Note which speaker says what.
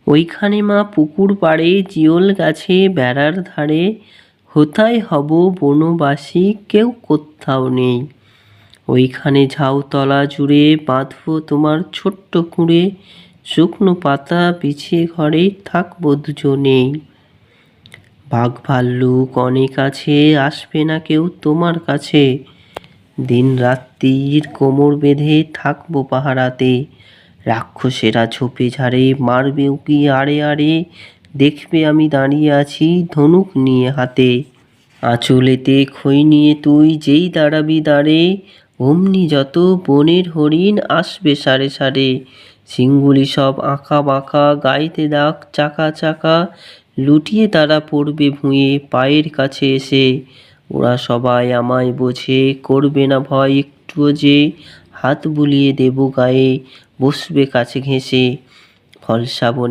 Speaker 1: ওইখানে মা পুকুর পাড়ে জিওল গাছে বেড়ার ধারে হোথায় হব বনবাসী কেউ কোত্থাও নেই। ওইখানে ঝাউতলা জুড়ে বাঁধব তোমার ছোট্ট কুঁড়ে, শুকনো পাতা বিছিয়ে ঘরে থাকবো দুজনেই। বাঘ ভাল্লুক অনেক আছে, আসবে না কেউ তোমার কাছে। দিন রাত্রির কোমর বেঁধে থাকবো পাহারাতে, রাক্ষসেরা ঝোপে ঝাড়ে মারবে উকি আড়ে আড়ে, দেখবে আমি দাঁড়িয়ে আছি ধনুক নিয়ে হাতে। আঁচলেতে খই নিয়ে তুই যেই দাঁড়াবি দাঁড়ে, অমনি যত বনের হরিণ আসবে সারে সারে। শিংগুলি সব আঁকা বাঁকা, গাইতে দাগ চাকা চাকা, লুটিয়ে তারা পড়বে ভুঁয়ে পায়ের কাছে এসে। ওরা সবাই আমায় বোঝে, করবে না ভয় একটুও যে, হাত বুলিয়ে দেবো গায়ে, বসবে কাছে ঘেঁষে। ফলসা বনে